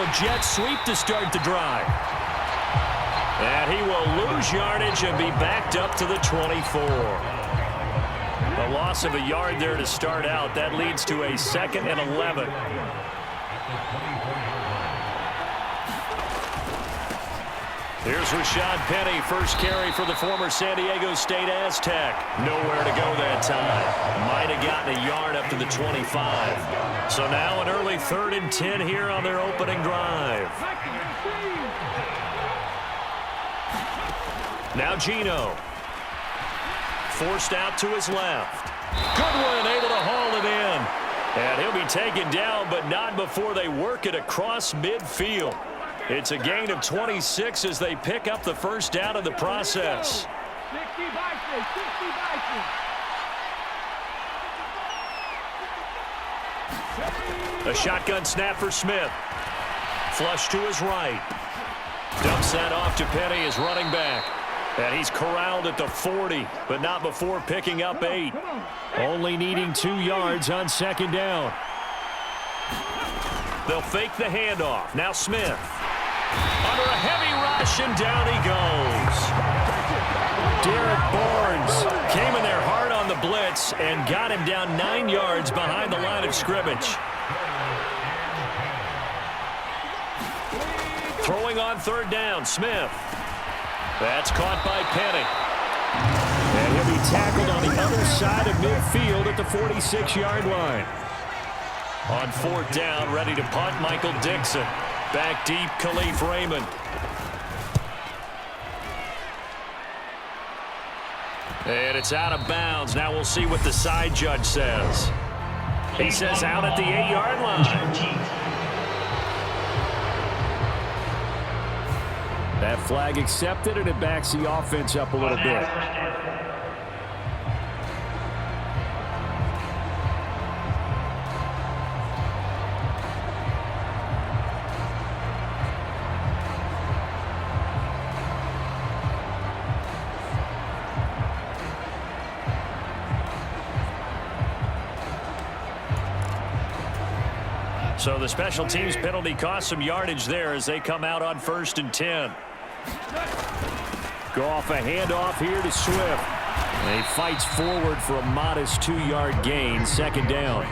A jet sweep to start the drive. And he will lose yardage and be backed up to the 24. A loss of a yard there to start out. That leads to a 2nd and 11. Here's Rashad Penny, first carry for the former San Diego State Aztec. Nowhere to go that time. Might have gotten a yard up to the 25. So now an early 3rd and 10 here on their opening drive. Now Geno. Forced out to his left. Goodwin able to haul it in. And he'll be taken down, but not before they work it across midfield. It's a gain of 26 as they pick up the first down in the process. A shotgun snap for Smith. Flush to his right. Dumps that off to Penny, his running back. And he's corralled at the 40, but not before picking up 8. Only needing 2 yards on 2nd down. They'll fake the handoff. Now Smith. Under a heavy rush, and down he goes. Derek Barnes came in there hard on the blitz and got him down 9 yards behind the line of scrimmage. Throwing on 3rd down, Smith. That's caught by Penny. And he'll be tackled on the other side of midfield at the 46-yard line. On 4th down, ready to punt, Michael Dixon. Back deep, Khalif Raymond. And it's out of bounds. Now we'll see what the side judge says. He says out at the 8-yard line. That flag accepted, and it backs the offense up a little bit. So the special teams penalty cost some yardage there as they come out on 1st and 10. Goff a handoff here to Swift. And he fights forward for a modest 2-yard gain, 2nd down.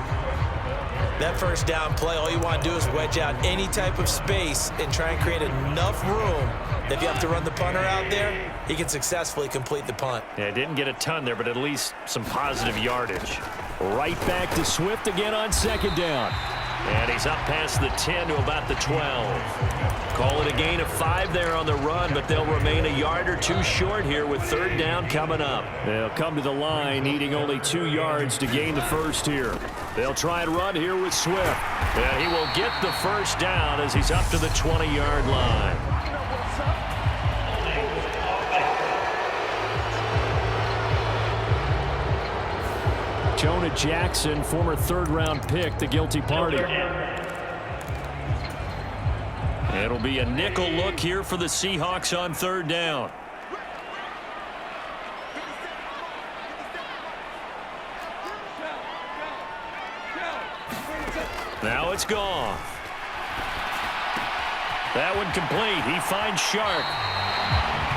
That first down play, all you want to do is wedge out any type of space and try and create enough room. If you have to run the punter out there, he can successfully complete the punt. Yeah, didn't get a ton there, but at least some positive yardage. Right back to Swift again on 2nd down. And he's up past the 10 to about the 12. Call it a gain of 5 there on the run, but they'll remain a yard or 2 short here with 3rd down coming up. They'll come to the line needing only 2 yards to gain the first here. They'll try and run here with Swift. And he will get the first down as he's up to the 20-yard line. Jonah Jackson, former 3rd-round pick, the guilty party. It'll be a nickel look here for the Seahawks on 3rd down. Now it's gone. That one complete. He finds Sharp.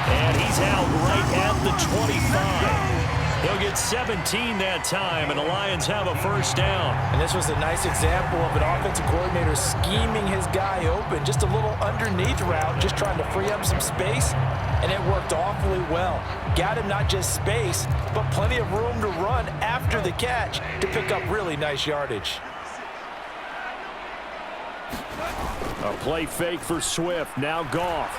And he's out right at the 25. He'll get 17 that time, and the Lions have a first down. And this was a nice example of an offensive coordinator scheming his guy open. Just a little underneath route, just trying to free up some space, and it worked awfully well. Got him not just space, but plenty of room to run after the catch to pick up really nice yardage. A play fake for Swift. Now Goff.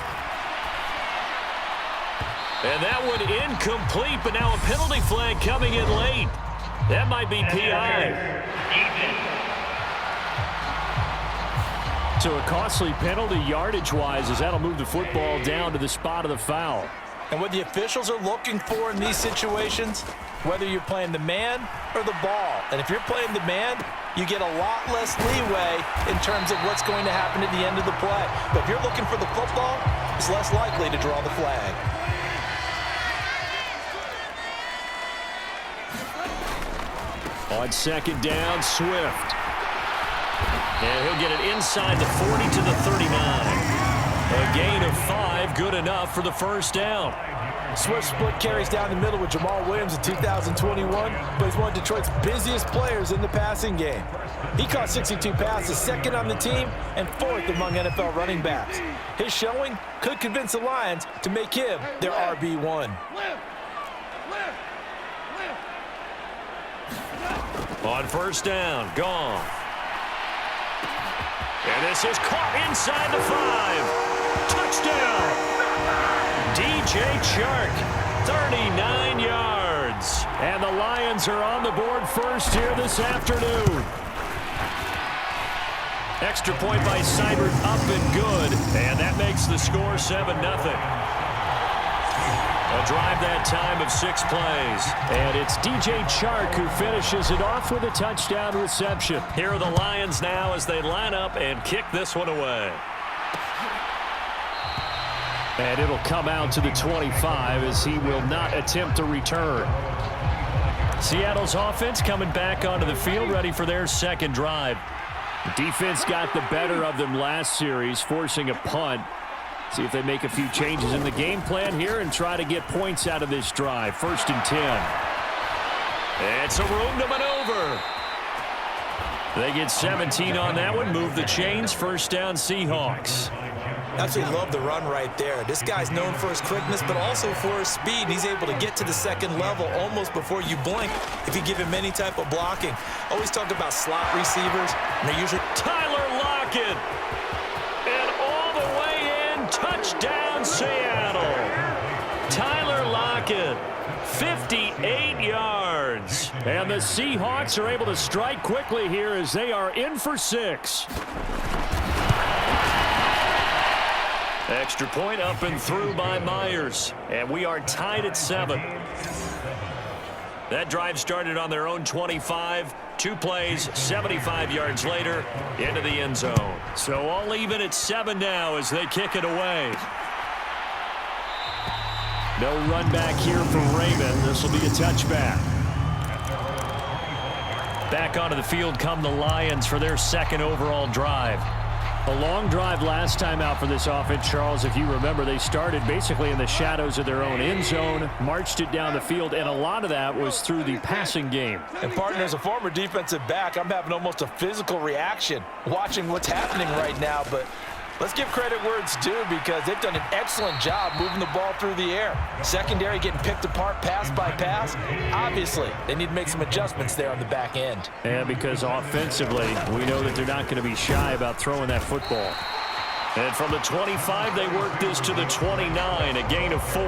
And that one incomplete, but now a penalty flag coming in late. That might be PI. So a costly penalty yardage-wise as that'll move the football down to the spot of the foul. And what the officials are looking for in these situations, whether you're playing the man or the ball. And if you're playing the man, you get a lot less leeway in terms of what's going to happen at the end of the play. But if you're looking for the football, it's less likely to draw the flag. On 2nd down, Swift. And he'll get it inside the 40 to the 39. A gain of 5, good enough for the first down. Swift split carries down the middle with Jamal Williams in 2021, but he's one of Detroit's busiest players in the passing game. He caught 62 passes, second on the team, and fourth among NFL running backs. His showing could convince the Lions to make him their RB1. On first down, Goff. And this is caught inside the 5. Touchdown! DJ Chark, 39 yards. And the Lions are on the board first here this afternoon. Extra point by Seibert, up and good. And that makes the score 7-0. A drive that time of 6 plays. And it's DJ Chark who finishes it off with a touchdown reception. Here are the Lions now as they line up and kick this one away. And it'll come out to the 25 as he will not attempt to return. Seattle's offense coming back onto the field, ready for their second drive. The defense got the better of them last series, forcing a punt. See if they make a few changes in the game plan here and try to get points out of this drive. 1st and 10. It's a room to maneuver. They get 17 on that one. Move the chains. First down, Seahawks. Absolutely love the run right there. This guy's known for his quickness, but also for his speed. He's able to get to the second level almost before you blink if you give him any type of blocking. Always talk about slot receivers, and they're usually... Tyler Lockett. And all the way in. Touchdown, Seattle. Tyler Lockett. 58 yards. And the Seahawks are able to strike quickly here as they are in for 6. Extra point up and through by Myers. And we are tied at 7. That drive started on their own 25. 2 plays, 75 yards later, into the end zone. So all even at 7 now as they kick it away. No run back here for Raymond. This will be a touchback. Back onto the field come the Lions for their second overall drive. A long drive last time out for this offense, Charles. If you remember, they started basically in the shadows of their own end zone, marched it down the field, and a lot of that was through the passing game. And, partner, as a former defensive back, I'm having almost a physical reaction watching what's happening right now. But let's give credit where it's due because they've done an excellent job moving the ball through the air. Secondary getting picked apart pass by pass. Obviously, they need to make some adjustments there on the back end. And because offensively, we know that they're not going to be shy about throwing that football. And from the 25, they work this to the 29, a gain of 4.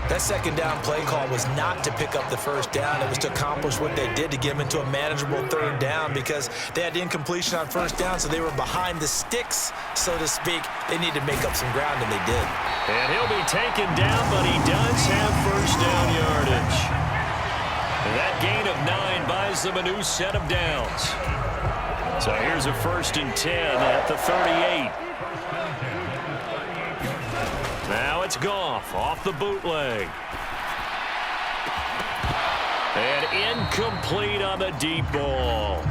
That second down play call was not to pick up the first down. It was to accomplish what they did to get them into a manageable third down because they had incompletion on first down, so they were behind the sticks, so to speak. They needed to make up some ground, and they did. And he'll be taken down, but he does have first down yardage. That gain of 9 buys them a new set of downs. So here's a 1st and 10 at the 38. Now it's Goff off the bootleg. And incomplete on the deep ball.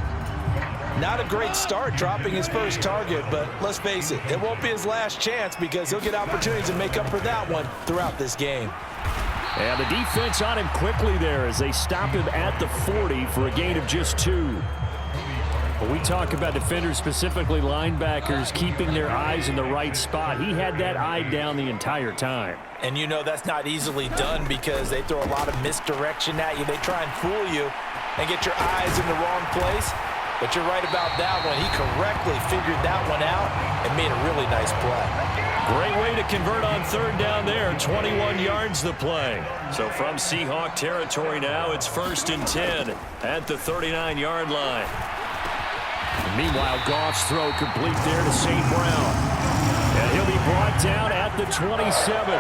Not a great start dropping his first target, but let's face it, it won't be his last chance because he'll get opportunities to make up for that one throughout this game. And the defense on him quickly there as they stop him at the 40 for a gain of just 2. When we talk about defenders, specifically linebackers, keeping their eyes in the right spot, he had that eye down the entire time. And you know that's not easily done because they throw a lot of misdirection at you. They try and fool you and get your eyes in the wrong place. But you're right about that one. He correctly figured that one out and made a really nice play. Great way to convert on third down there. 21 yards the play. So from Seahawk territory now, it's 1st and 10 at the 39-yard line. Meanwhile, Goff's throw complete there to St. Brown. And he'll be brought down at the 27.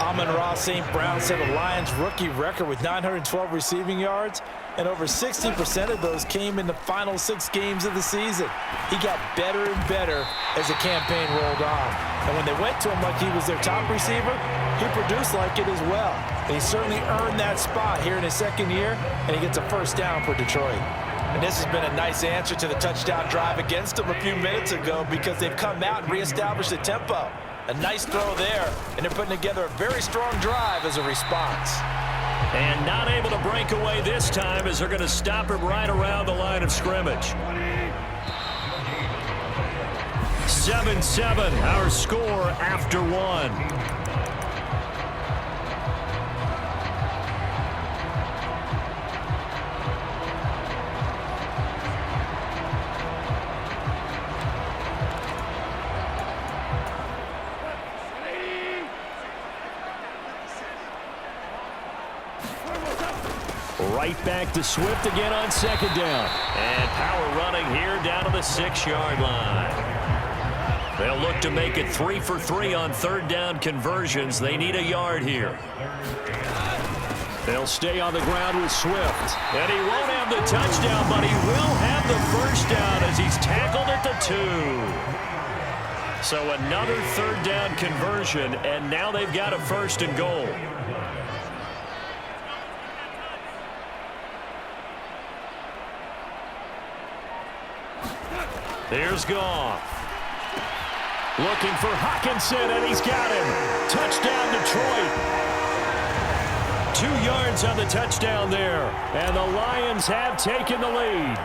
Amon-Ra St. Brown set a Lions rookie record with 912 receiving yards, and over 60% of those came in the final 6 games of the season. He got better and better as the campaign rolled on. And when they went to him like he was their top receiver, he produced like it as well. And he certainly earned that spot here in his second year, and he gets a first down for Detroit. And this has been a nice answer to the touchdown drive against them a few minutes ago because they've come out and reestablished the tempo. A nice throw there, and they're putting together a very strong drive as a response. And not able to break away this time as they're going to stop him right around the line of scrimmage. 7-7, our score after one. Right back to Swift again on second down. And power running here down to the 6-yard line. They'll look to make it 3 for 3 on third down conversions. They need a yard here. They'll stay on the ground with Swift. And he won't have the touchdown, but he will have the first down as he's tackled at the 2. So another third down conversion, and now they've got a first and goal. Here's Goff. Looking for Hockenson, and he's got him. Touchdown, Detroit. 2 yards on the touchdown there, and the Lions have taken the lead.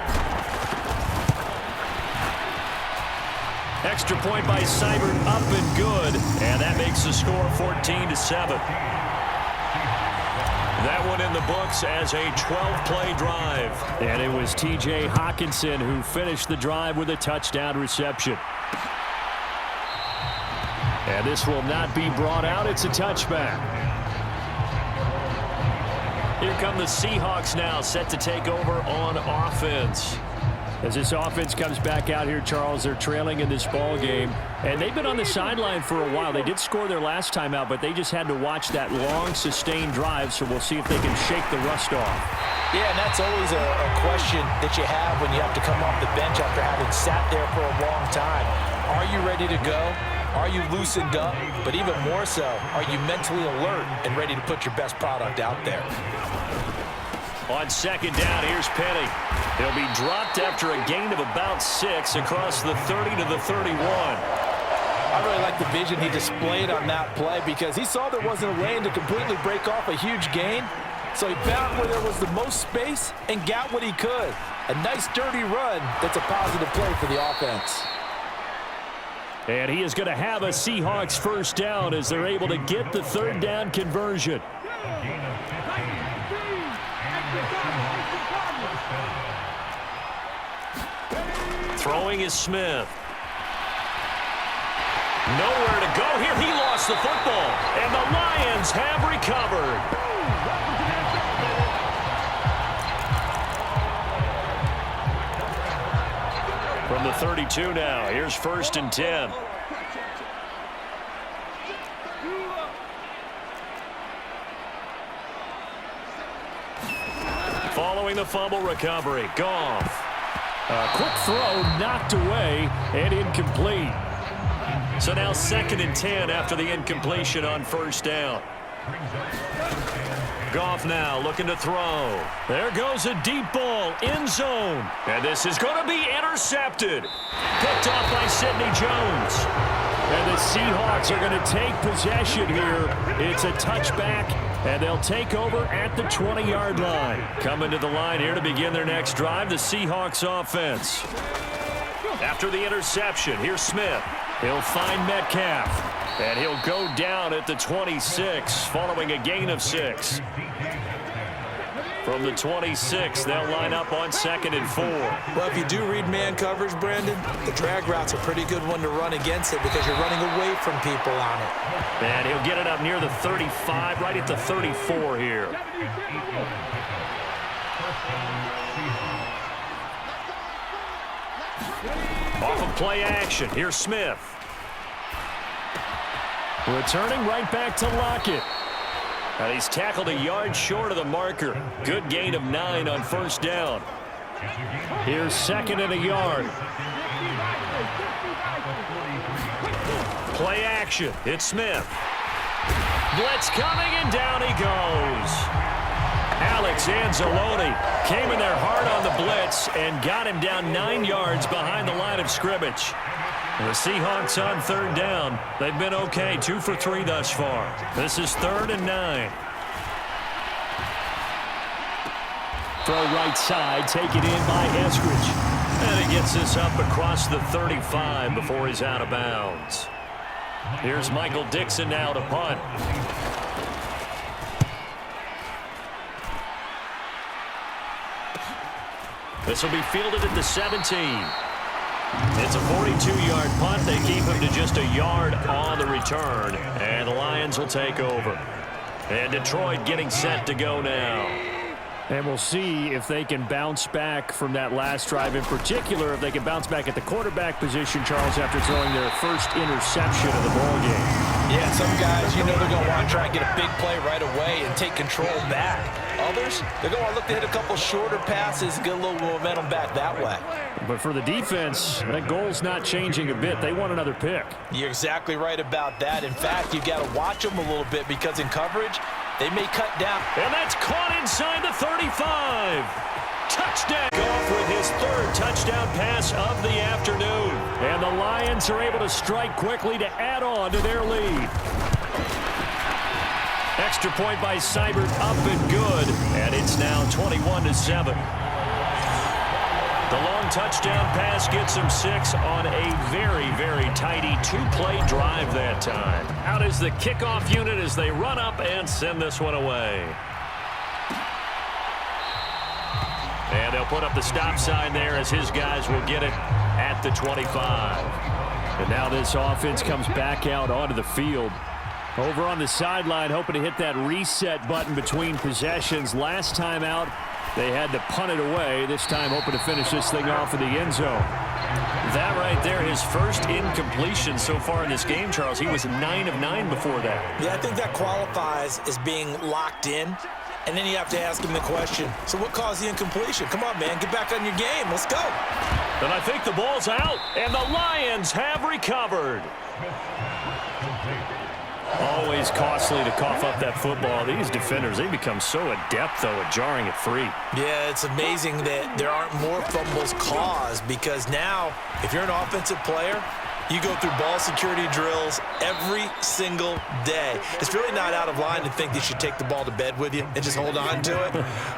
Extra point by Seibert, up and good, and that makes the score 14-7. That one in the books as a 12-play drive. And it was T.J. Hockenson who finished the drive with a touchdown reception. And this will not be brought out. It's a touchback. Here come the Seahawks now, set to take over on offense. As this offense comes back out here, Charles, they're trailing in this ball game. And they've been on the sideline for a while. They did score their last time out, but they just had to watch that long, sustained drive, so we'll see if they can shake the rust off. Yeah, and that's always a question that you have when you have to come off the bench after having sat there for a long time. Are you ready to go? Are you loosened up? But even more so, are you mentally alert and ready to put your best product out there? On second down, here's Penny. He'll be dropped after a gain of about 6 across the 30 to the 31. I really like the vision he displayed on that play because he saw there wasn't a lane to completely break off a huge gain. So he found where there was the most space and got what he could. A nice dirty run that's a positive play for the offense. And he is going to have a Seahawks first down as they're able to get the third down conversion. Throwing is Smith. Nowhere to go here. He lost the football. And the Lions have recovered. From the 32 now, here's 1st and 10. Following the fumble recovery, Goff. A quick throw knocked away and incomplete. So now 2nd and 10 after the incompletion on first down. Goff now looking to throw. There goes a deep ball, end zone. And this is going to be intercepted. Picked off by Sidney Jones. And the Seahawks are going to take possession here. It's a touchback, and they'll take over at the 20-yard line. Coming to the line here to begin their next drive, the Seahawks offense. After the interception, here's Smith. He'll find Metcalf. And he'll go down at the 26 following a gain of 6. From the 26, they'll line up on 2nd and 4. Well, if you do read man coverage, Brandon, the drag route's a pretty good one to run against it because you're running away from people on it. And he'll get it up near the 35, right at the 34 here. Off of play action, here's Smith. Returning right back to Lockett. And he's tackled a yard short of the marker. Good gain of 9 on first down. Here's 2nd and a yard. Play action. It's Smith. Blitz coming, and down he goes. Alex Anzalone came in there hard on the blitz and got him down 9 yards behind the line of scrimmage. The Seahawks on third down. They've been okay, 2 for 3 thus far. This is 3rd and 9. Throw right side, taken in by Eskridge. And he gets this up across the 35 before he's out of bounds. Here's Michael Dixon now to punt. This will be fielded at the 17. It's a 42-yard punt. They keep him to just a yard on the return. And the Lions will take over. And Detroit getting set to go now. And we'll see if they can bounce back from that last drive, in particular if they can bounce back at the quarterback position, Charles, after throwing their first interception of the ballgame. Yeah, some guys, you know they're going to want to try and get a big play right away and take control back. Others, they're going to look to hit a couple shorter passes and get a little momentum back that way. But for the defense, that goal's not changing a bit. They want another pick. You're exactly right about that. In fact, you've got to watch them a little bit because in coverage, they may cut down. And that's caught inside the 35. Touchdown. Off with his 3rd touchdown pass of the afternoon. And the Lions are able to strike quickly to add on to their lead. Extra point by Seibert, up and good. And it's now 21-7. The long touchdown pass gets him 6 on a very, very tidy 2-play drive that time. Out is the kickoff unit as they run up and send this one away. And they'll put up the stop sign there as his guys will get it at the 25. And now this offense comes back out onto the field. Over on the sideline, hoping to hit that reset button between possessions. Last time out, they had to punt it away. This time hoping to finish this thing off in the end zone. That right there, his first incompletion so far in this game, Charles. He was 9 of 9 before that. Yeah, I think that qualifies as being locked in. And then you have to ask him the question, so what caused the incompletion? Come on, man, get back on your game. Let's go. And I think the ball's out, and the Lions have recovered. Always costly to cough up that football. These defenders, they become so adept, though, at jarring it free. Yeah, it's amazing that there aren't more fumbles caused because now, if you're an offensive player, you go through ball security drills every single day. It's really not out of line to think that you should take the ball to bed with you and just hold on to it.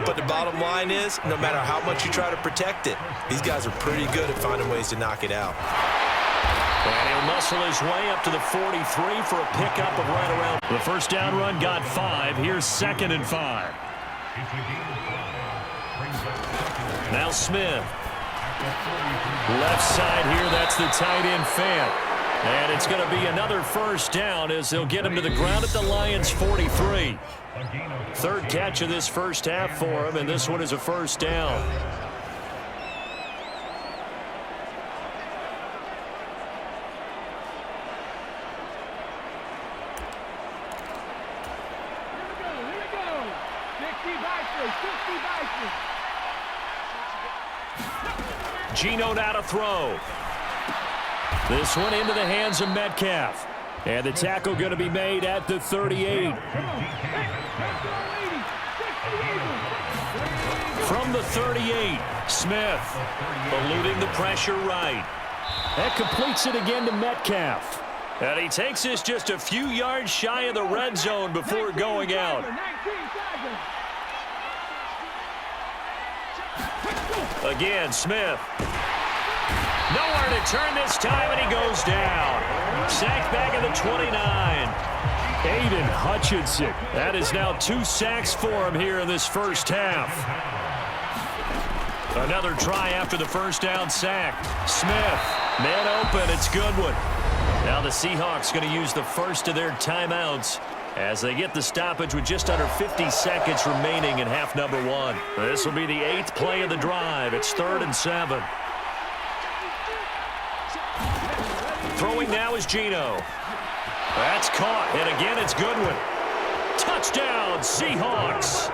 But the bottom line is, no matter how much you try to protect it, these guys are pretty good at finding ways to knock it out. And he'll muscle his way up to the 43 for a pickup of right around. The first down run got 5. Here's 2nd and 5. Now Smith. Left side here, that's the tight end Fant. And it's going to be another first down as they'll get him to the ground at the Lions' 43. 3rd catch of this first half for him, and this one is a first down. Geno now to throw. This one into the hands of Metcalf. And the tackle going to be made at the 38. From the 38, Smith eluding the pressure right. That completes it again to Metcalf. And he takes this just a few yards shy of the red zone before going out. Again, Smith. Nowhere to turn this time, and he goes down. Sacked back at the 29. Aiden Hutchinson. That is now 2 sacks for him here in this first half. Another try after the first down sack. Smith, man open, it's Goodwin. Now the Seahawks going to use the first of their timeouts as they get the stoppage with just under 50 seconds remaining in half number 1. This will be the 8th play of the drive. It's 3rd and 7. Throwing now is Geno. That's caught, and again it's Goodwin. Touchdown, Seahawks.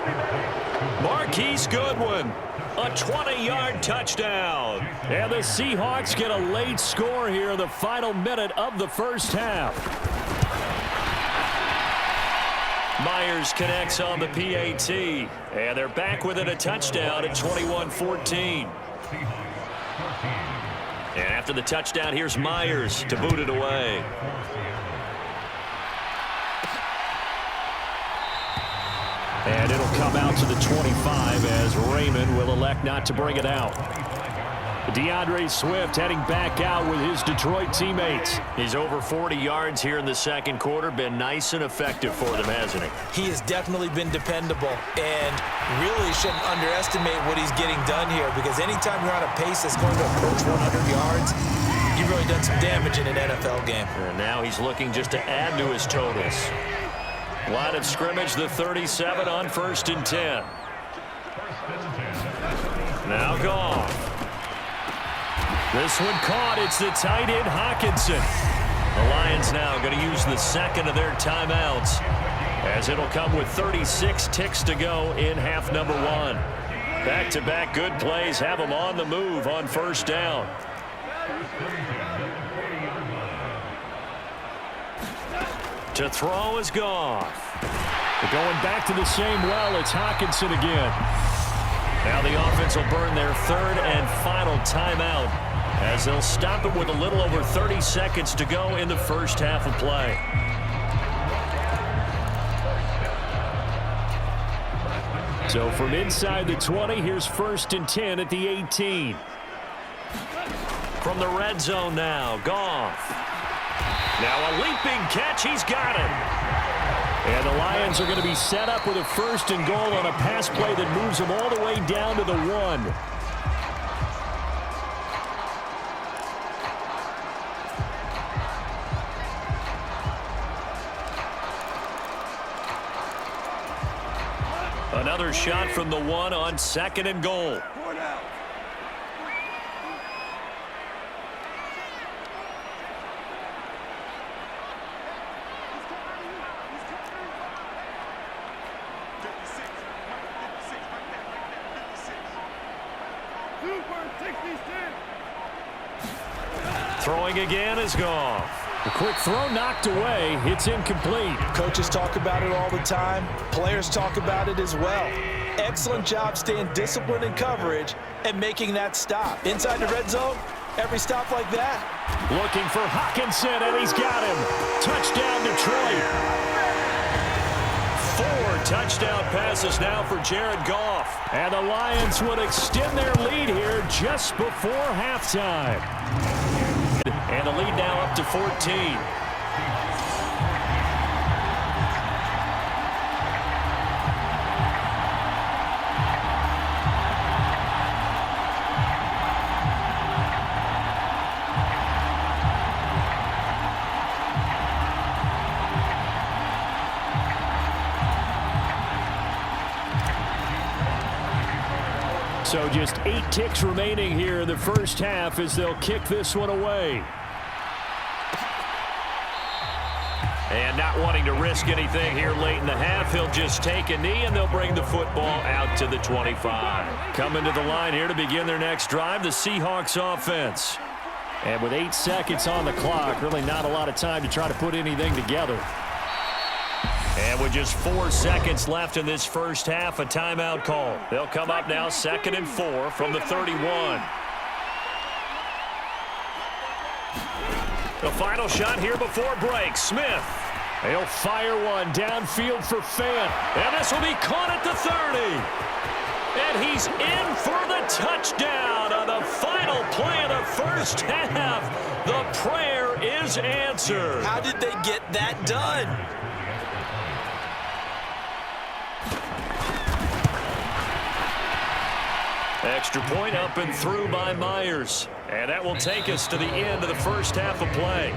Marquise Goodwin, a 20-yard touchdown. And the Seahawks get a late score here in the final minute of the first half. Myers connects on the PAT, and they're back within a touchdown at 21-14. And after the touchdown, here's Myers to boot it away. And it'll come out to the 25 as Raymond will elect not to bring it out. DeAndre Swift heading back out with his Detroit teammates. He's over 40 yards here in the second quarter. Been nice and effective for them, hasn't he? He has definitely been dependable and really shouldn't underestimate what he's getting done here, because anytime you're on a pace that's going to approach 100 yards, you've really done some damage in an NFL game. And now he's looking just to add to his totals. Line of scrimmage, the 37 on 1st and 10. Now Goff. This one caught. It's the tight end, Hockenson. The Lions now going to use the second of their timeouts, as it'll come with 36 ticks to go in half number one. Back-to-back good plays have them on the move on 1st down. To throw is Goff. They're going back to the same well. It's Hockenson again. Now the offense will burn their 3rd and final timeout, as they'll stop it with a little over 30 seconds to go in the first half of play. So from inside the 20, here's 1st and 10 at the 18. From the red zone now, Goff. Now a leaping catch, he's got it. And the Lions are going to be set up with a 1st and goal on a pass play that moves them all the way down to the 1. Another shot from the 1 on 2nd and goal. Throwing again is Goff. A quick throw knocked away. It's incomplete. Coaches talk about it all the time. Players talk about it as well. Excellent job staying disciplined in coverage and making that stop. Inside the red zone, every stop like that. Looking for Hockenson, and he's got him. Touchdown, Detroit. 4 touchdown passes now for Jared Goff. And the Lions would extend their lead here just before halftime. And the lead now up to 14. So just 8 ticks remaining here in the first half as they'll kick this one away. And not wanting to risk anything here late in the half, he'll just take a knee and they'll bring the football out to the 25. Coming to the line here to begin their next drive, the Seahawks offense. And with 8 seconds on the clock, really not a lot of time to try to put anything together. And with just 4 seconds left in this first half, a timeout call. They'll come up now 2nd and 4 from the 31. The final shot here before break. Smith. He'll fire one downfield for Fant. And this will be caught at the 30. And he's in for the touchdown on the final play of the first half. The prayer is answered. How did they get that done? Extra point up and through by Myers. And that will take us to the end of the first half of play.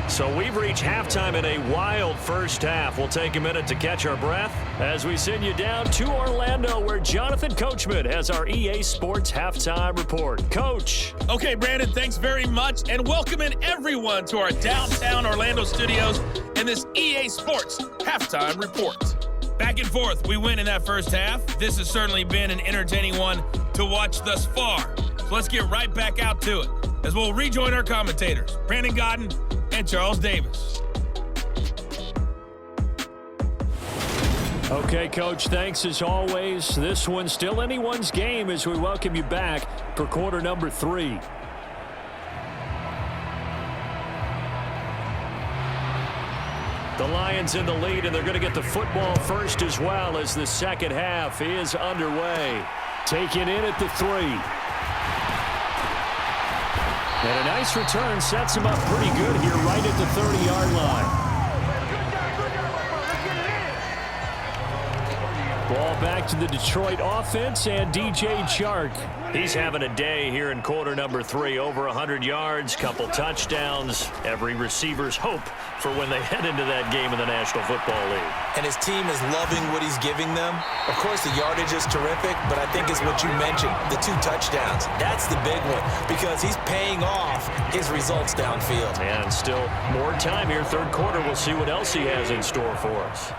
So we've reached halftime in a wild first half. We'll take a minute to catch our breath as we send you down to Orlando, where Jonathan Coachman has our EA Sports Halftime Report. Coach. Okay, Brandon, thanks very much. And welcome in everyone to our downtown Orlando studios and this EA Sports Halftime Report. Back and forth, we win in that first half. This has certainly been an entertaining one to watch thus far. So let's get right back out to it as we'll rejoin our commentators, Brandon Godden and Charles Davis. Okay, Coach, thanks as always. This one's still anyone's game as we welcome you back for quarter number 3. The Lions in the lead, and they're going to get the football first as well as the second half is underway. Taken in at the 3. And a nice return sets him up pretty good here right at the 30-yard line. Ball back to the Detroit offense and DJ Chark. He's having a day here in quarter number 3. Over 100 yards, couple touchdowns. Every receiver's hope for when they head into that game in the National Football League. And his team is loving what he's giving them. Of course, the yardage is terrific, but I think it's what you mentioned, the 2 touchdowns. That's the big one because he's paying off his results downfield. And still more time here. Third quarter, we'll see what else he has in store for us.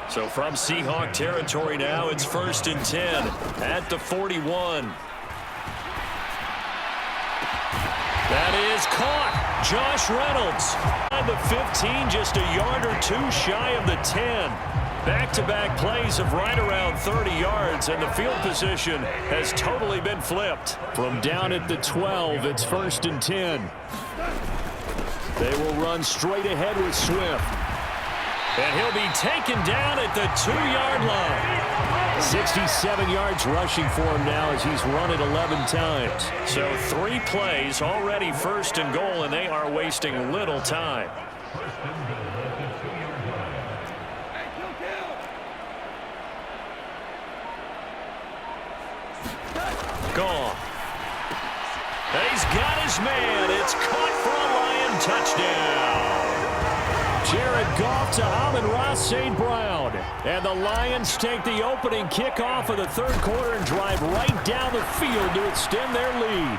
So from Seahawk territory now, it's 1st and 10 at the 41. That is caught. Josh Reynolds on the 15, just a yard or 2 shy of the 10. Back-to-back plays of right around 30 yards, and the field position has totally been flipped. From down at the 12, it's 1st and 10. They will run straight ahead with Swift. And he'll be taken down at the 2-yard line. 67 yards rushing for him now as he's run it 11 times. So 3 plays, already 1st and goal, and they are wasting little time. Gone. He's got his man. It's caught for a Lion touchdown. Jared Goff to Amon-Ra St. Brown. And the Lions take the opening kickoff of the third quarter and drive right down the field to extend their lead.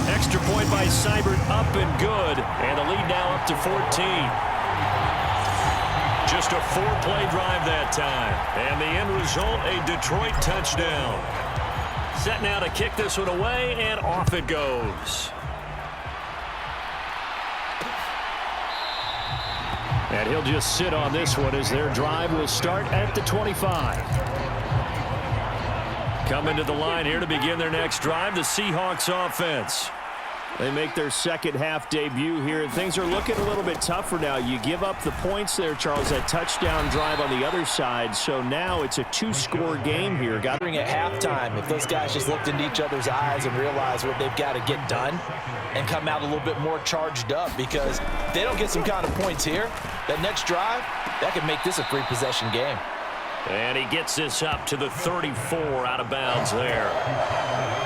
Extra point by Seibert up and good. And the lead now up to 14. Just a 4-play drive that time. And the end result, a Detroit touchdown. Set now to kick this one away, and off it goes. And he'll just sit on this one as their drive will start at the 25. Coming to the line here to begin their next drive, the Seahawks offense. They make their second half debut here, and things are looking a little bit tougher now. You give up the points there, Charles, that touchdown drive on the other side. So now it's a 2-score game here. At halftime, if those guys just looked into each other's eyes and realized what they've got to get done and come out a little bit more charged up, because if they don't get some kind of points here, that next drive, that could make this a 3-possession game. And he gets this up to the 34 out of bounds there.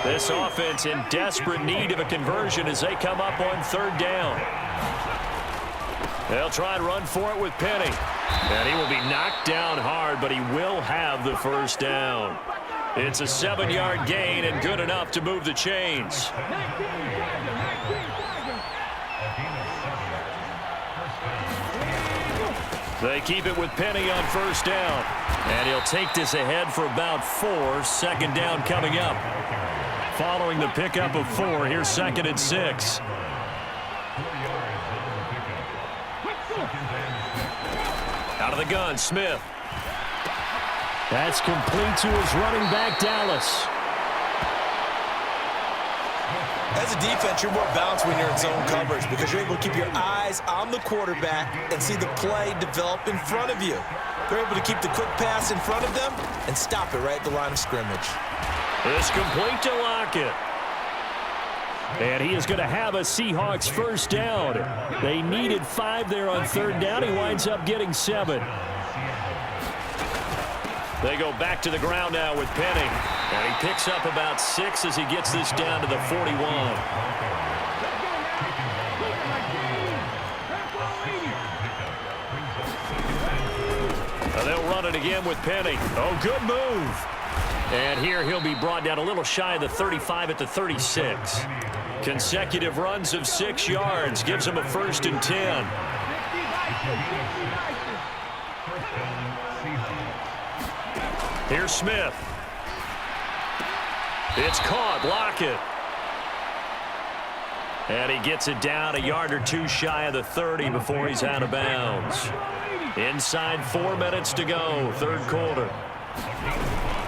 This offense in desperate need of a conversion as they come up on third down. They'll try and run for it with Penny. And he will be knocked down hard, but he will have the first down. It's a 7-yard gain and good enough to move the chains. They keep it with Penny on first down. And he'll take this ahead for about 4. Second down coming up. Following the pickup of 4, here's 2nd and 6. Out of the gun, Smith. That's complete to his running back, Dallas. As a defense, you're more balanced when you're in zone coverage because you're able to keep your eyes on the quarterback and see the play develop in front of you. They're able to keep the quick pass in front of them and stop it right at the line of scrimmage. It's complete to Lockett. And he is going to have a Seahawks first down. They needed 5 there on third down. He winds up getting 7. They go back to the ground now with Penny. And he picks up about 6 as he gets this down to the 41. They'll run it again with Penny. Oh, good move. And here he'll be brought down a little shy of the 35 at the 36. Consecutive runs of 6 yards gives him a 1st and 10. Here's Smith. It's caught. Lockett. And he gets it down a yard or 2 shy of the 30 before he's out of bounds. Inside 4 minutes to go, third quarter.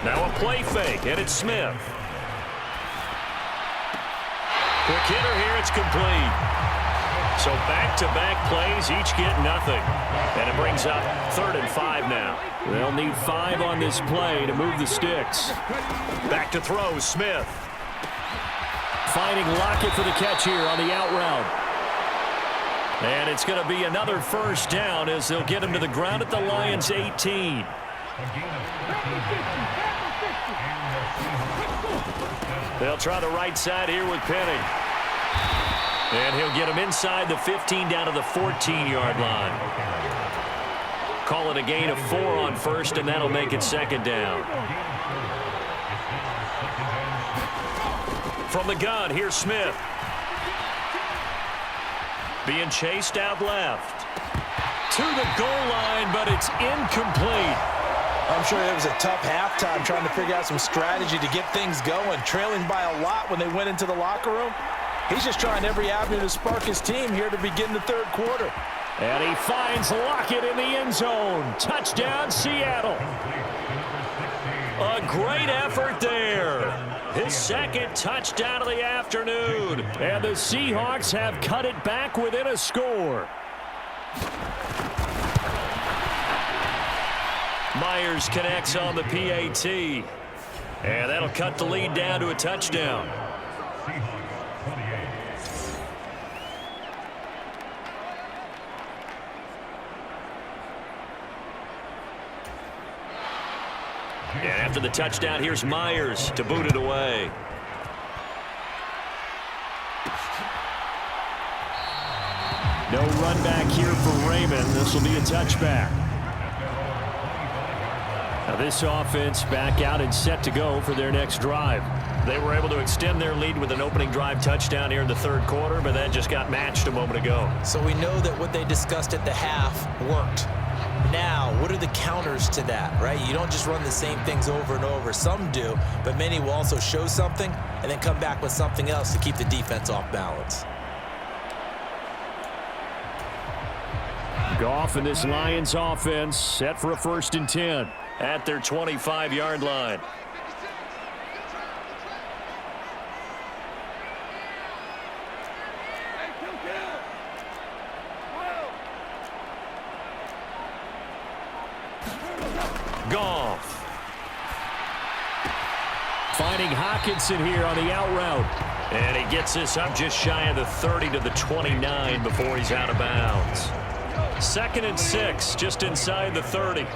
Now a play fake, and it's Smith. Quick hitter here, it's complete. So back-to-back plays, each get nothing. And it brings up 3rd and 5 now. They'll need 5 on this play to move the sticks. Back to throw, Smith. Finding Lockett for the catch here on the out route. And it's going to be another first down as they'll get him to the ground at the Lions' 18. They'll try the right side here with Penny. And he'll get him inside the 15 down to the 14-yard line. Call it a gain of 4 on first, and that'll make it 2nd down. From the gun, here's Smith. Being chased out left. To the goal line, but it's incomplete. I'm sure it was a tough halftime trying to figure out some strategy to get things going. Trailing by a lot when they went into the locker room. He's just trying every avenue to spark his team here to begin the third quarter. And he finds Lockett in the end zone. Touchdown, Seattle. A great effort there. His 2nd touchdown of the afternoon. And the Seahawks have cut it back within a score. Myers connects on the PAT. And that'll cut the lead down to a touchdown. And after the touchdown, here's Myers to boot it away. No run back here for Raymond. This will be a touchback. Now this offense back out and set to go for their next drive. They were able to extend their lead with an opening drive touchdown here in the third quarter, but that just got matched a moment ago. So we know that what they discussed at the half worked. Now, what are the counters to that, right? You don't just run the same things over and over. Some do, but many will also show something and then come back with something else to keep the defense off balance. Goff and this Lions offense set for a 1st and 10 at their 25-yard line. Goff. Finding Hockenson here on the out route. And he gets this up just shy of the 30 to the 29 before he's out of bounds. 2nd and 6, just inside the 30.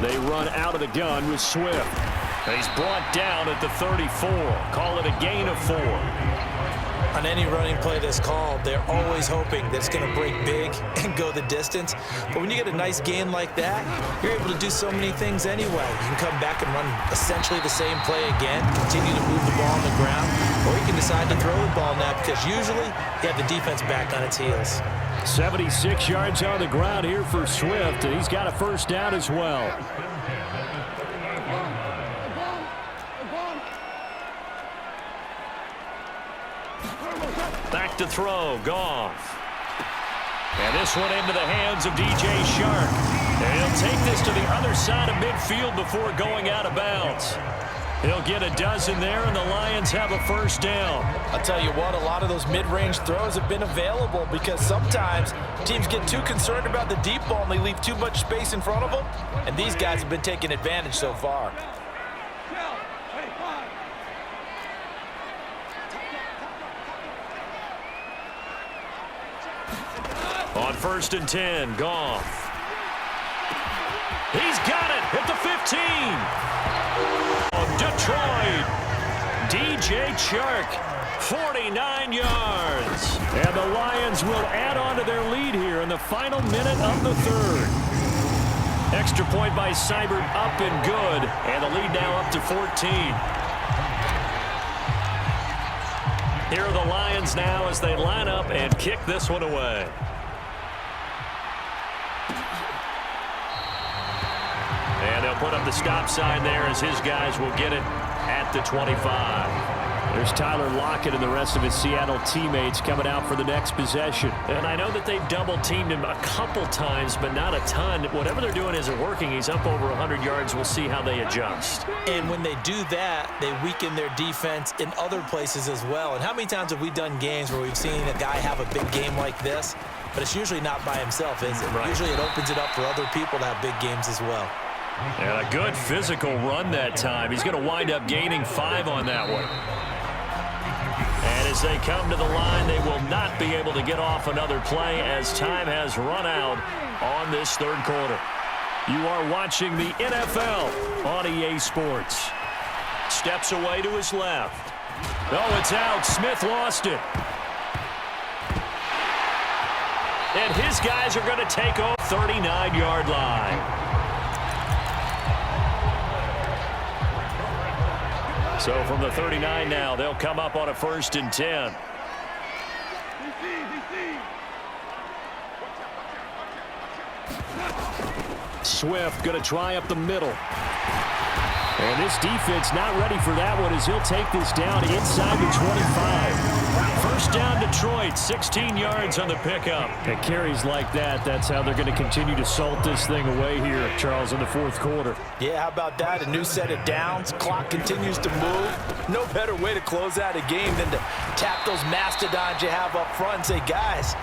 They run out of the gun with Swift. And he's brought down at the 34. Call it a gain of 4. On any running play that's called, they're always hoping that it's going to break big and go the distance. But when you get a nice gain like that, you're able to do so many things anyway. You can come back and run essentially the same play again, continue to move the ball on the ground, or you can decide to throw the ball now because usually you have the defense back on its heels. 76 yards on the ground here for Swift, and he's got a first down as well. Back to throw, Goff. And this one into the hands of DJ Shark. And he'll take this to the other side of midfield before going out of bounds. He'll get a dozen there, and the Lions have a first down. I'll tell you what, a lot of those mid-range throws have been available because sometimes teams get too concerned about the deep ball and they leave too much space in front of them. And these guys have been taking advantage so far. On 1st and 10, Goff. He's got it at the 15. Of Detroit, DJ Chark, 49 yards. And the Lions will add on to their lead here in the final minute of the third. Extra point by Seibert up and good. And the lead now up to 14. Here are the Lions now as they line up and kick this one away. And they'll put up the stop sign there as his guys will get it at the 25. There's Tyler Lockett and the rest of his Seattle teammates coming out for the next possession. And I know that they've double-teamed him a couple times, but not a ton. Whatever they're doing isn't working. He's up over 100 yards. We'll see how they adjust. And when they do that, they weaken their defense in other places as well. And how many times have we done games where we've seen a guy have a big game like this, but it's usually not by himself, is it? Right. Usually it opens it up for other people to have big games as well. And a good physical run that time. He's going to wind up gaining 5 on that one. And as they come to the line, they will not be able to get off another play as time has run out on this third quarter. You are watching the NFL on EA Sports. Steps away to his left. Oh, it's out. Smith lost it. And his guys are going to take off 39-yard line. So from the 39 now, they'll come up on a 1st and 10. Swift going to try up the middle. And this defense not ready for that one as he'll take this down inside the 25. First down Detroit, 16 yards on the pickup. And carries like that, that's how they're going to continue to salt this thing away here, Charles, in the fourth quarter. Yeah, how about that? A new set of downs. Clock continues to move. No better way to close out a game than to tap those mastodons you have up front and say, guys,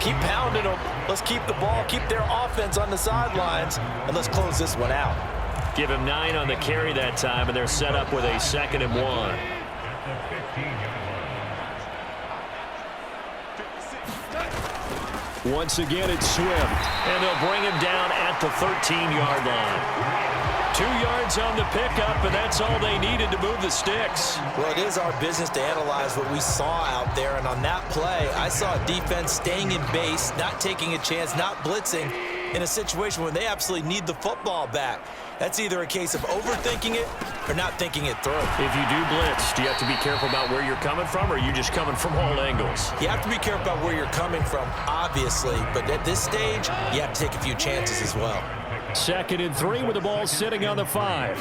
keep pounding them. Let's keep the ball, keep their offense on the sidelines, and let's close this one out. Give him 9 on the carry that time, and they're set up with a 2nd and 1. Once again, it's Swift, and they'll bring him down at the 13-yard line. 2 yards on the pickup, and that's all they needed to move the sticks. Well, it is our business to analyze what we saw out there, and on that play, I saw a defense staying in base, not taking a chance, not blitzing, in a situation where they absolutely need the football back. That's either a case of overthinking it or not thinking it through. If you do blitz, do you have to be careful about where you're coming from, or are you just coming from all angles? You have to be careful about where you're coming from, obviously, but at this stage, you have to take a few chances as well. 2nd and 3 with the ball sitting on the 5.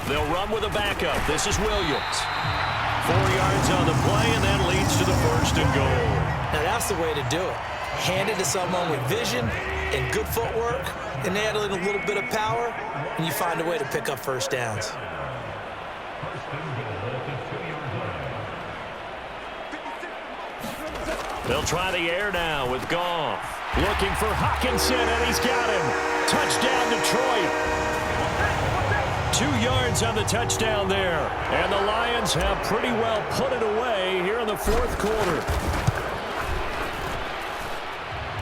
They'll run with a backup. This is Williams. 4 yards on the play, and that leads to the 1st and goal. Now, that's the way to do it. Hand it to someone with vision and good footwork, and add a little bit of power, and you find a way to pick up first downs. They'll try the air now with Goff. Looking for Hockenson, and he's got him. Touchdown, Detroit. 2 yards on the touchdown there. And the Lions have pretty well put it away here in the fourth quarter.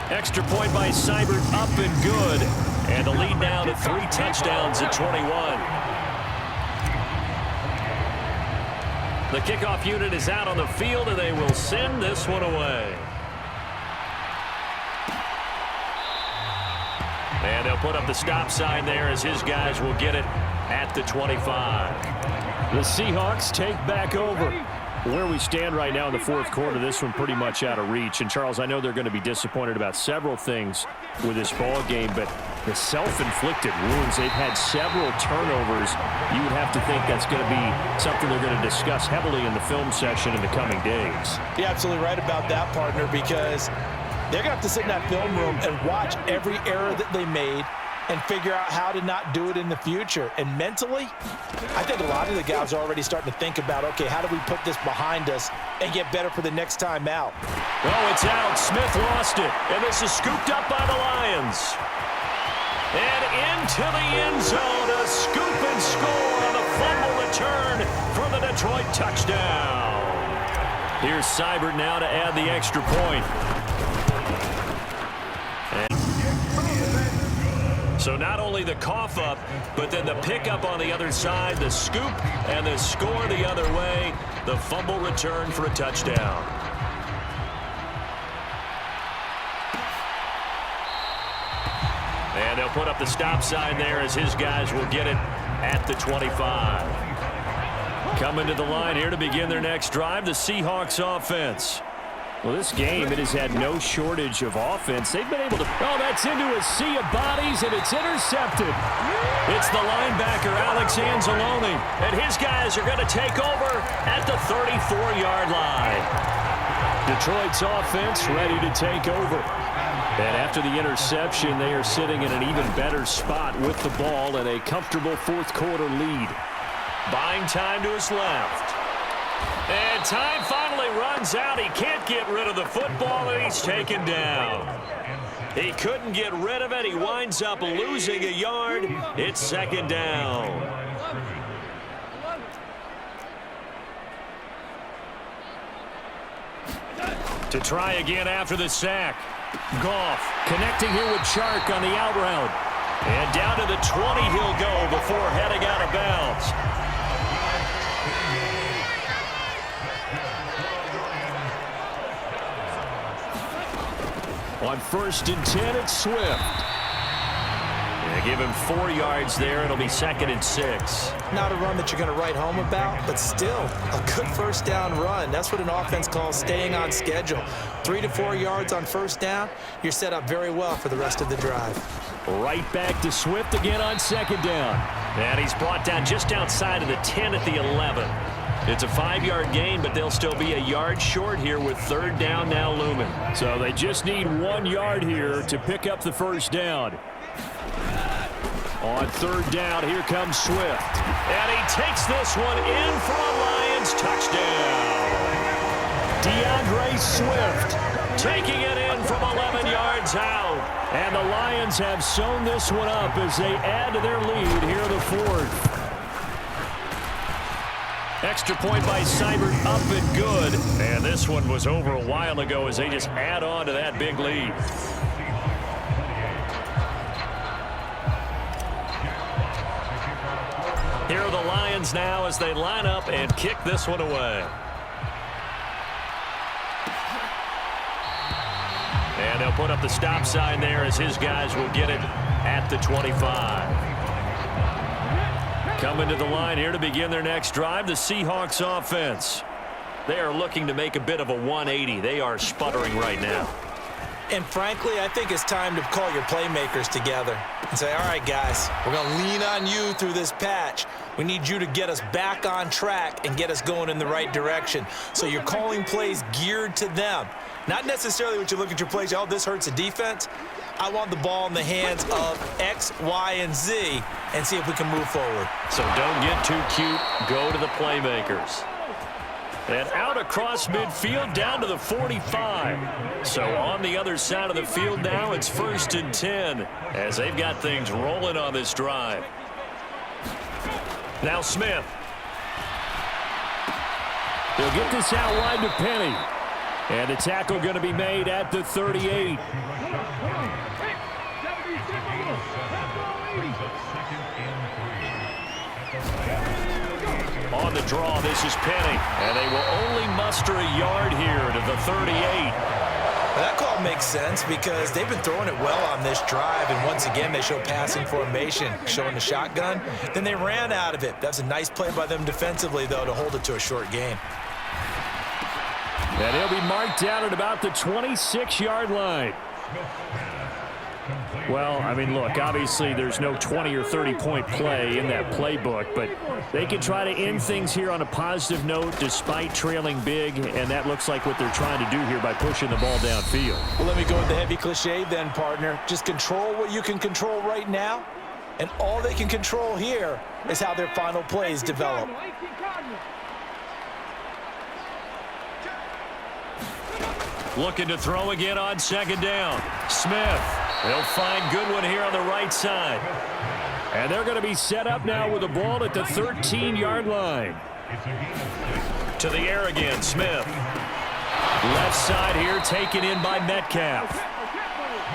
Extra point by Seibert, up and good. And the lead now to 3 touchdowns at 21. The kickoff unit is out on the field, and they will send this one away. And they'll put up the stop sign there as his guys will get it at the 25. The Seahawks take back over. Where we stand right now in the fourth quarter, this one pretty much out of reach. And, Charles, I know they're going to be disappointed about several things with this ball game, but the self-inflicted wounds, they've had several turnovers. You would have to think that's going to be something they're going to discuss heavily in the film session in the coming days. You're absolutely right about that, partner, because they're going to have to sit in that film room and watch every error that they made and figure out how to not do it in the future. And mentally, I think a lot of the guys are already starting to think about, okay, how do we put this behind us and get better for the next time out? Oh, it's out. Smith lost it. And this is scooped up by the Lions. And into the end zone, a scoop and score on the fumble return for the Detroit touchdown. Here's Seibert now to add the extra point. So not only the cough up, but then the pickup on the other side, the scoop, and the score the other way. The fumble return for a touchdown. And they'll put up the stop sign there as his guys will get it at the 25. Coming to the line here to begin their next drive, the Seahawks offense. Well, this game, it has had no shortage of offense. They've been able to... Oh, that's into a sea of bodies, and it's intercepted. It's the linebacker, Alex Anzalone. And his guys are going to take over at the 34-yard line. Detroit's offense ready to take over. And after the interception, they are sitting in an even better spot with the ball and a comfortable fourth-quarter lead. Buying time to his left. And time finally runs out. He can't get rid of the football, and he's taken down. He couldn't get rid of it. He winds up losing a yard. It's second down. To try again after the sack. Goff connecting here with Chark on the out route. And down to the 20 he'll go before heading out of bounds. On 1st and 10, it's Swift. They give him 4 yards there. It'll be 2nd and 6. Not a run that you're going to write home about, but still a good first down run. That's what an offense calls staying on schedule. 3 to 4 yards on first down, you're set up very well for the rest of the drive. Right back to Swift again on 2nd down. And he's brought down just outside of the 10 at the 11. It's a 5-yard gain, but they'll still be a yard short here with 3rd down now looming. So they just need 1 yard here to pick up the first down. On 3rd down, here comes Swift. And he takes this one in for a Lions touchdown. DeAndre Swift taking it in from 11 yards out. And the Lions have sewn this one up as they add to their lead here in the 4th. Extra point by Seibert, up and good. And this one was over a while ago as they just add on to that big lead. Here are the Lions now as they line up and kick this one away. And they'll put up the stop sign there as his guys will get it at the 25. Coming to the line here to begin their next drive, the Seahawks offense. They are looking to make a bit of a 180. They are sputtering right now. And frankly, I think it's time to call your playmakers together and say, all right, guys, we're going to lean on you through this patch. We need you to get us back on track and get us going in the right direction. So you're calling plays geared to them. Not necessarily what you look at your plays, oh, this hurts the defense. I want the ball in the hands of X, Y, and Z and see if we can move forward. So don't get too cute. Go to the playmakers. And out across midfield down to the 45. So on the other side of the field now, it's 1st and 10 as they've got things rolling on this drive. Now Smith. They'll get this out wide to Penny. And the tackle going to be made at the 38. On the draw, this is Penny. And they will only muster a yard here to the 38. Well, that call makes sense because they've been throwing it well on this drive, and once again they show passing formation, showing the shotgun. Then they ran out of it. That's a nice play by them defensively, though, to hold it to a short gain. And he'll be marked down at about the 26-yard line. Well, I mean, look, obviously there's no 20 or 30-point play in that playbook, but they can try to end things here on a positive note despite trailing big, and that looks like what they're trying to do here by pushing the ball downfield. Well, let me go with the heavy cliche then, partner. Just control what you can control right now, and all they can control here is how their final plays develop. Looking to throw again on 2nd down. Smith. They'll find Goodwin here on the right side. And they're going to be set up now with the ball at the 13-yard line. To the air again, Smith. Left side here taken in by Metcalf.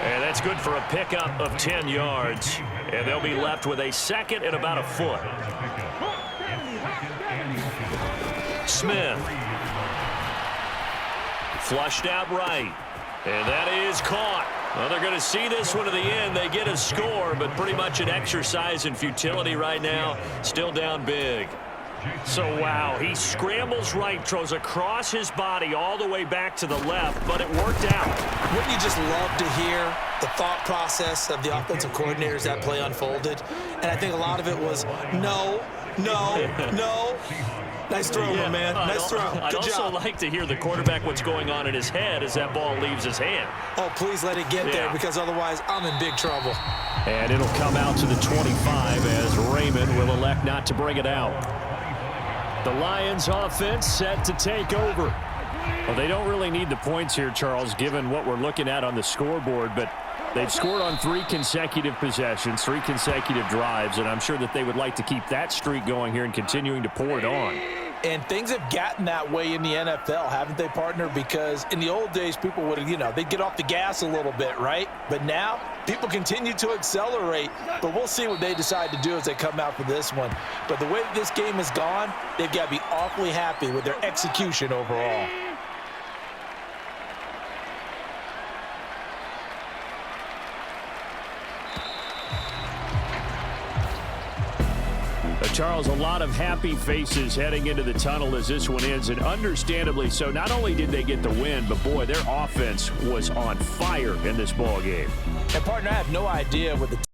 And that's good for a pickup of 10 yards. And they'll be left with a 2nd and about a foot. Smith. Flushed out right. And that is caught. Well, they're going to see this one to the end. They get a score, but pretty much an exercise in futility right now. Still down big. So, wow, he scrambles right, throws across his body all the way back to the left, but it worked out. Wouldn't you just love to hear the thought process of the offensive coordinators that play unfolded? And I think a lot of it was no. Nice throw, my man. Nice throw. I'd Good also job. like to hear the quarterback what's going on in his head as that ball leaves his hand. Oh, please let it get there, because otherwise I'm in big trouble. And it'll come out to the 25 as Raymond will elect not to bring it out. The Lions offense set to take over. Well, they don't really need the points here, Charles, given what we're looking at on the scoreboard, but they've scored on 3 consecutive possessions, 3 consecutive drives, and I'm sure that they would like to keep that streak going here and continuing to pour it on. And things have gotten that way in the NFL, haven't they, partner? Because in the old days, people would, they'd get off the gas a little bit, right? But now, people continue to accelerate. But we'll see what they decide to do as they come out for this one. But the way that this game has gone, they've got to be awfully happy with their execution overall. Charles, a lot of happy faces heading into the tunnel as this one ends, and understandably so. Not only did they get the win, but boy, their offense was on fire in this ball game. And partner, I have no idea what the